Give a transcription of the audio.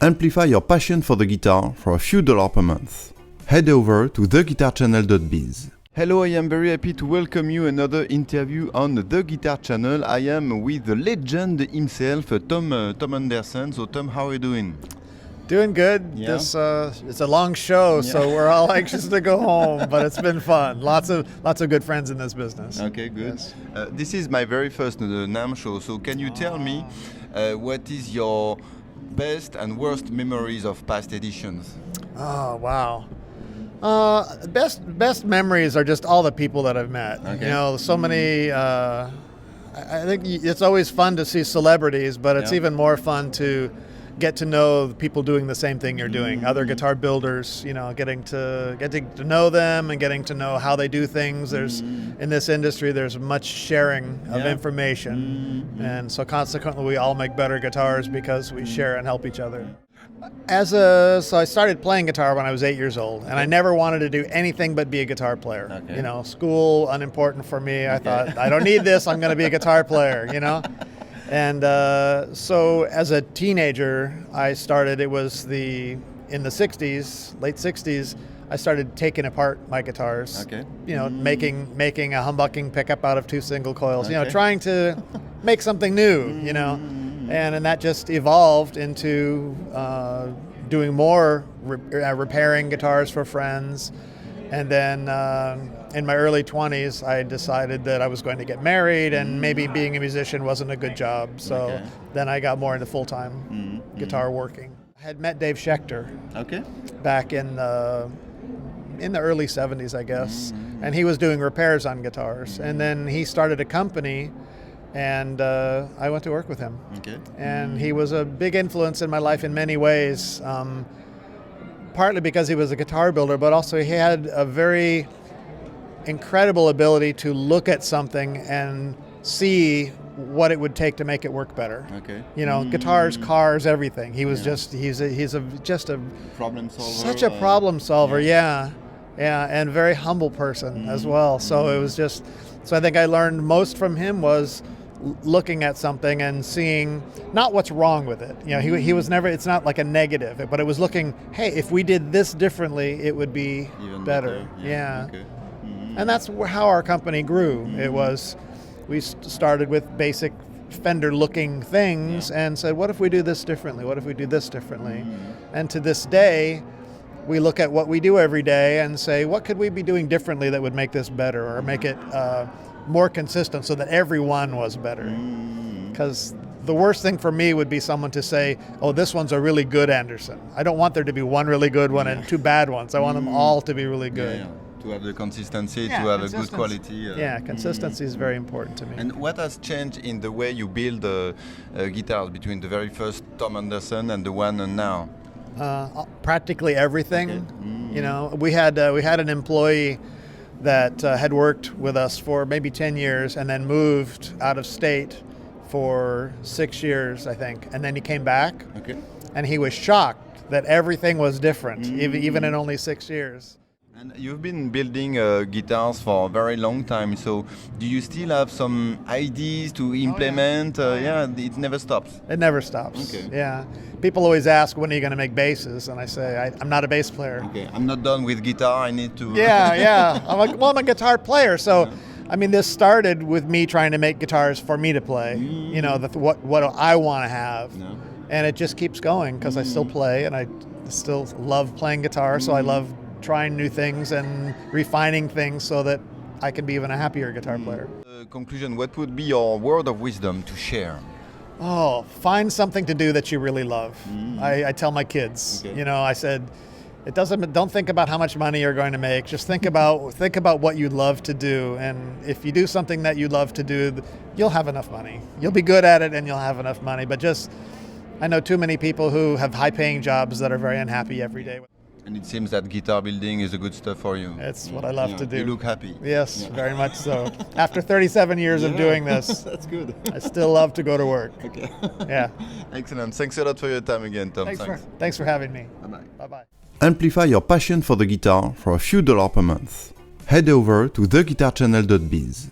Amplify your passion for the guitar for a few dollars per month. Head over to theguitarchannel.biz. Hello, I am very happy to welcome you another interview on the Guitar Channel. I am with the legend himself, Tom Anderson. So Tom, how are you doing? Doing good. Yeah. This it's a long show, so we're all anxious to go home, but it's been fun. Lots of good friends in this business. Okay, good. Yes. This is my very first NAMM show. So can you tell me what is your best and worst memories of past editions? Oh wow. Best memories are just all the people that I've met. Okay. You know, so many. I think it's always fun to see celebrities, but it's even more fun to get to know the people doing the same thing you're doing. Other guitar builders, you know, getting to know them and getting to know how they do things. There's in this industry, there's much sharing of information, and so consequently, we all make better guitars because we share and help each other. So I started playing guitar when I was 8 years old, and I never wanted to do anything but be a guitar player. Okay. You know, school unimportant for me. I thought, I don't need this. I'm going to be a guitar player. You know. And so as a teenager, I started, in the 60s, late 60s, I started taking apart my guitars, you know, making a humbucking pickup out of 2 single coils, you know, trying to make something new, you know, and that just evolved into doing more repairing guitars for friends. And then in my early 20s, I decided that I was going to get married, and maybe being a musician wasn't a good job. So then I got more into full-time guitar working. I had met Dave Schechter back in the early 70s, I guess, and he was doing repairs on guitars. And then he started a company, and I went to work with him. And he was a big influence in my life in many ways. Partly because he was a guitar builder, but also he had a very incredible ability to look at something and see what it would take to make it work better. You know, guitars, cars, everything. He was just he's a Problem solver. Such a problem solver, yeah, and very humble person as well. So it was just I think I learned most from him was looking at something and seeing not what's wrong with it. You know, he was never, it's not like a negative, but it was looking, hey, if we did this differently, it would be even better. And that's how our company grew. It was, we started with basic Fender looking things and said, what if we do this differently? What if we do this differently? And to this day, we look at what we do every day and say, what could we be doing differently that would make this better or make it more consistent so that everyone was better? Because the worst thing for me would be someone to say, oh, this one's a really good Anderson. I don't want there to be one really good one and 2 bad ones. I want them all to be really good. To have the consistency, to have a good quality. Consistency is very important to me. And what has changed in the way you build guitars between the very first Tom Anderson and the one now? Practically everything. You know, we had an employee that had worked with us for maybe 10 years and then moved out of state for 6 years, I think. And then he came back and he was shocked that everything was different, even in only 6 years. And you've been building guitars for a very long time, so do you still have some ideas to implement? It never stops. It never stops. People always ask, when are you going to make basses? And I say, I'm not a bass player. I'm not done with guitar, I need to... I'm like, well, I'm a guitar player, so... I mean, this started with me trying to make guitars for me to play, you know, what I want to have. And it just keeps going because I still play and I still love playing guitar, so I love trying new things and refining things so that I can be even a happier guitar player. Conclusion, what would be your word of wisdom to share? Oh, find something to do that you really love. I tell my kids, you know, I said, don't think about how much money you're going to make. Just think about what you love to do. And if you do something that you love to do, you'll have enough money. You'll be good at it and you'll have enough money. But I know too many people who have high-paying jobs that are very unhappy every day. And it seems that guitar building is a good stuff for you. It's what I love to do. You look happy. Yes, very much so. After 37 years of doing this, that's good. I still love to go to work. Excellent. Thanks a lot for your time again, Tom. Thanks for having me. Bye-bye. Bye-bye. Amplify your passion for the guitar for a few dollars per month. Head over to theguitarchannel.biz.